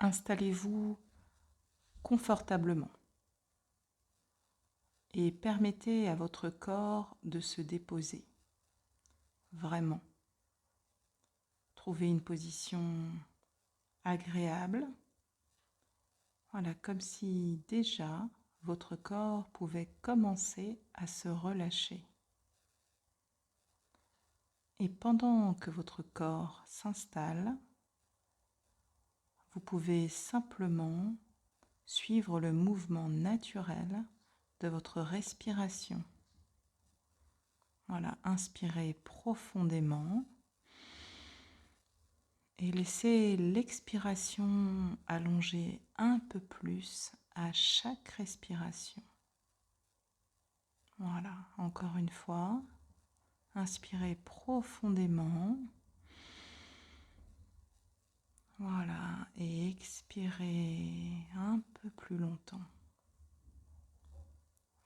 Installez-vous confortablement et permettez à votre corps de se déposer. Vraiment. Trouvez une position agréable. Voilà, comme si déjà votre corps pouvait commencer à se relâcher. Et pendant que votre corps s'installe, vous pouvez simplement suivre le mouvement naturel de votre respiration. Voilà, inspirez profondément et laissez l'expiration allonger un peu plus à chaque respiration. Voilà, encore une fois, inspirez profondément. Voilà, et expirez un peu plus longtemps.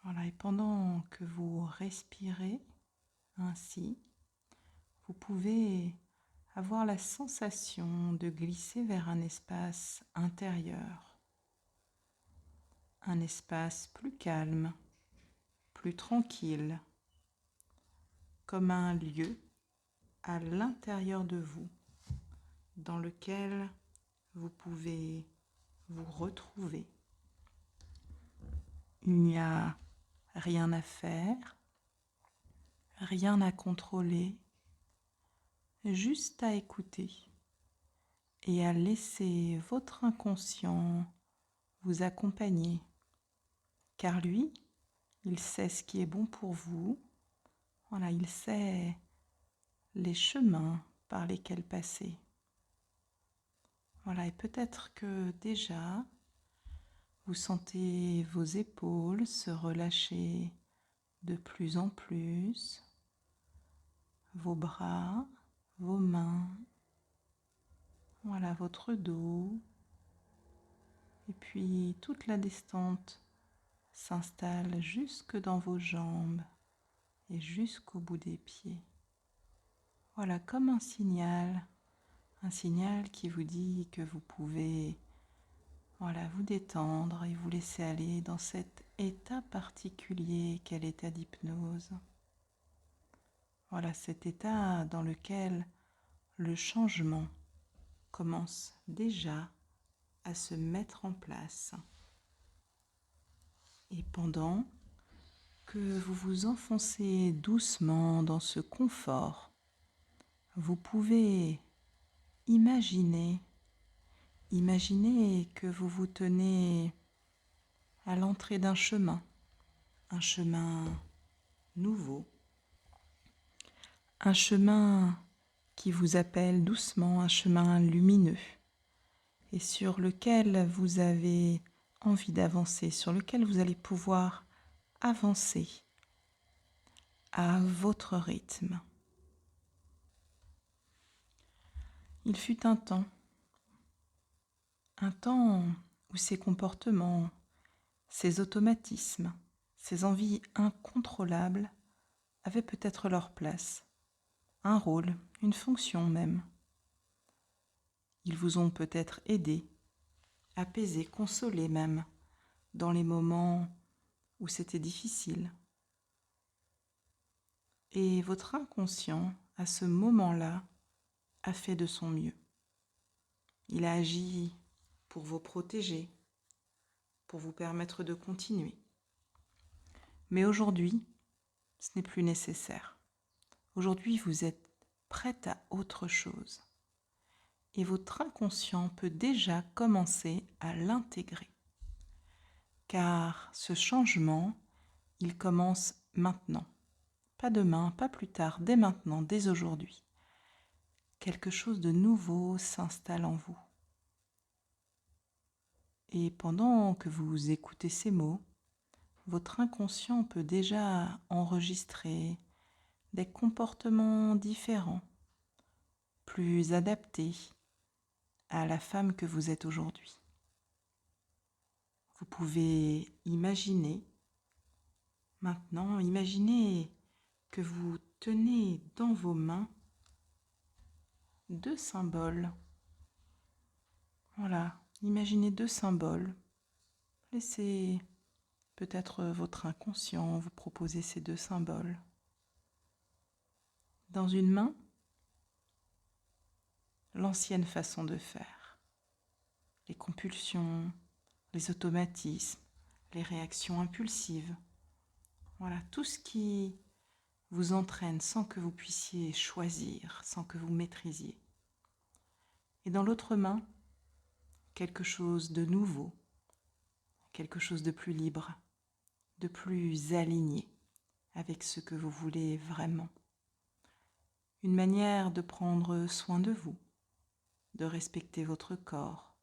Voilà, et pendant que vous respirez ainsi, vous pouvez avoir la sensation de glisser vers un espace intérieur, un espace plus calme, plus tranquille, comme un lieu à l'intérieur de vous, dans lequel vous pouvez vous retrouver. Il n'y a rien à faire, rien à contrôler, juste à écouter et à laisser votre inconscient vous accompagner, car lui, il sait ce qui est bon pour vous. Voilà, il sait les chemins par lesquels passer. Voilà, et peut-être que déjà, vous sentez vos épaules se relâcher de plus en plus, vos bras, vos mains, voilà, votre dos, et puis toute la descente s'installe jusque dans vos jambes et jusqu'au bout des pieds. Voilà, comme un signal qui vous dit que vous pouvez vous détendre et vous laisser aller dans cet état particulier qu'est l'état d'hypnose. Voilà, cet état dans lequel le changement commence déjà à se mettre en place. Et pendant que vous vous enfoncez doucement dans ce confort, vous pouvez imaginer que vous vous tenez à l'entrée d'un chemin, un chemin nouveau, un chemin qui vous appelle doucement, un chemin lumineux et sur lequel vous avez envie d'avancer, sur lequel vous allez pouvoir avancer à votre rythme. Il fut un temps où ces comportements, ces automatismes, ces envies incontrôlables avaient peut-être leur place, un rôle, une fonction même. Ils vous ont peut-être aidé, apaisé, consolé même, dans les moments où c'était difficile. Et votre inconscient, à ce moment-là, a fait de son mieux. Il a agi pour vous protéger, pour vous permettre de continuer. Mais aujourd'hui, ce n'est plus nécessaire. Aujourd'hui, vous êtes prête à autre chose. Et votre inconscient peut déjà commencer à l'intégrer. Car ce changement, il commence maintenant. Pas demain, pas plus tard, dès maintenant, dès aujourd'hui. Quelque chose de nouveau s'installe en vous. Et pendant que vous écoutez ces mots, votre inconscient peut déjà enregistrer des comportements différents, plus adaptés à la femme que vous êtes aujourd'hui. Vous pouvez imaginer que vous tenez dans vos mains deux symboles. Voilà, Imaginez 2 symboles. Laissez peut-être votre inconscient vous proposer ces 2 symboles. Dans une main, l'ancienne façon de faire, les compulsions, les automatismes, les réactions impulsives. Voilà, tout ce qui vous entraîne sans que vous puissiez choisir, sans que vous maîtrisiez. Et dans l'autre main, quelque chose de nouveau, quelque chose de plus libre, de plus aligné avec ce que vous voulez vraiment. Une manière de prendre soin de vous, de respecter votre corps,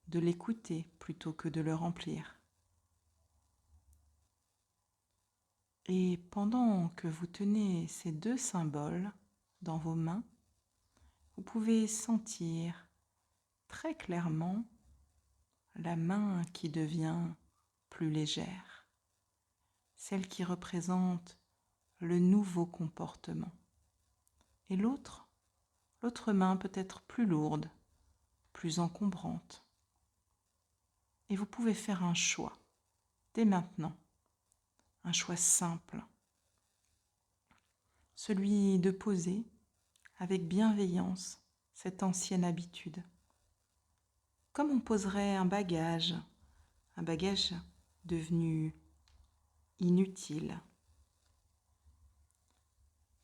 de l'écouter plutôt que de le remplir. Et pendant que vous tenez ces 2 symboles dans vos mains, vous pouvez sentir très clairement la main qui devient plus légère, celle qui représente le nouveau comportement. Et l'autre main peut être plus lourde, plus encombrante. Et vous pouvez faire un choix, dès maintenant, un choix simple, celui de poser avec bienveillance cette ancienne habitude, comme on poserait un bagage devenu inutile.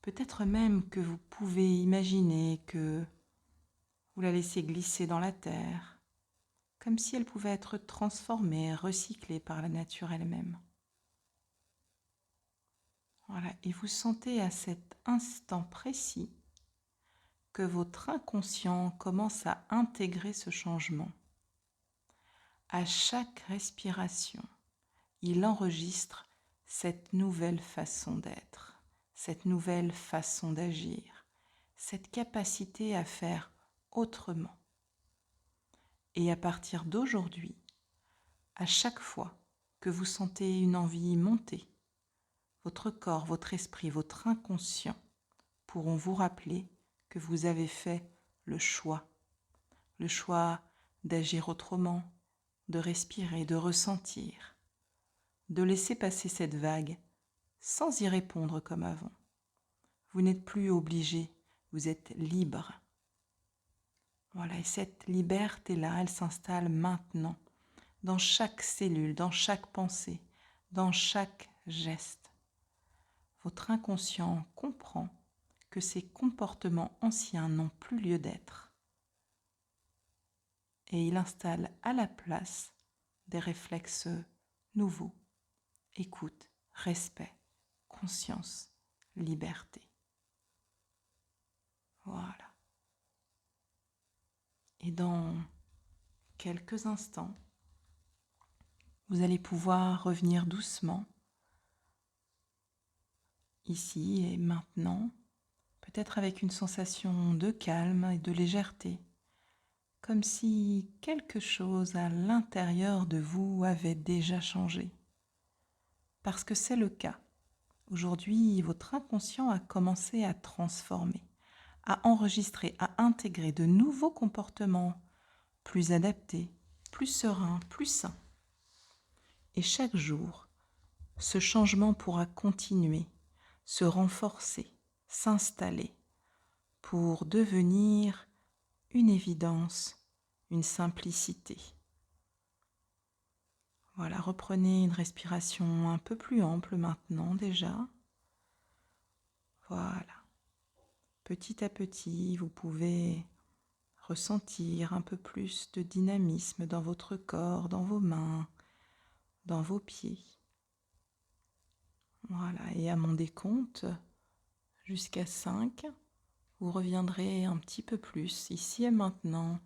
Peut-être même que vous pouvez imaginer que vous la laissez glisser dans la terre, comme si elle pouvait être transformée, recyclée par la nature elle-même. Voilà, et vous sentez à cet instant précis que votre inconscient commence à intégrer ce changement. À chaque respiration, il enregistre cette nouvelle façon d'être, cette nouvelle façon d'agir, cette capacité à faire autrement. Et à partir d'aujourd'hui, à chaque fois que vous sentez une envie monter, votre corps, votre esprit, votre inconscient pourront vous rappeler que vous avez fait le choix d'agir autrement, de respirer, de ressentir, de laisser passer cette vague sans y répondre comme avant. Vous n'êtes plus obligé, vous êtes libre. Voilà, et cette liberté-là, elle s'installe maintenant, dans chaque cellule, dans chaque pensée, dans chaque geste. Votre inconscient comprend que ces comportements anciens n'ont plus lieu d'être. Et il installe à la place des réflexes nouveaux. Écoute, respect, conscience, liberté. Voilà. Et dans quelques instants, vous allez pouvoir revenir doucement, ici et maintenant, peut-être avec une sensation de calme et de légèreté, comme si quelque chose à l'intérieur de vous avait déjà changé. Parce que c'est le cas. Aujourd'hui, votre inconscient a commencé à transformer, à enregistrer, à intégrer de nouveaux comportements plus adaptés, plus sereins, plus sains. Et chaque jour, ce changement pourra continuer, se renforcer, s'installer pour devenir une évidence, une simplicité. Voilà, reprenez une respiration un peu plus ample maintenant déjà. Voilà. Petit à petit, vous pouvez ressentir un peu plus de dynamisme dans votre corps, dans vos mains, dans vos pieds. Voilà, et à mon décompte, jusqu'à 5, vous reviendrez un petit peu plus ici et maintenant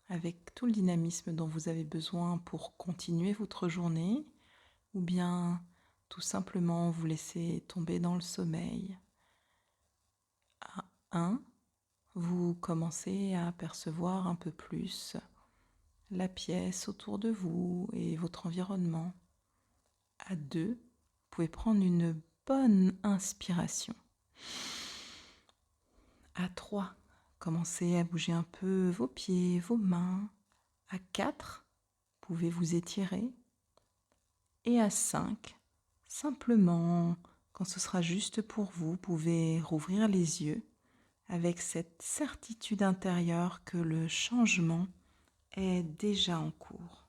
avec tout le dynamisme dont vous avez besoin pour continuer votre journée ou bien tout simplement vous laisser tomber dans le sommeil. À 1, vous commencez à percevoir un peu plus la pièce autour de vous et votre environnement. À 2, vous pouvez prendre une bonne inspiration. À 3, commencez à bouger un peu vos pieds, vos mains, À 4, vous pouvez vous étirer. Et à 5, simplement, quand ce sera juste pour vous, vous pouvez rouvrir les yeux avec cette certitude intérieure que le changement est déjà en cours.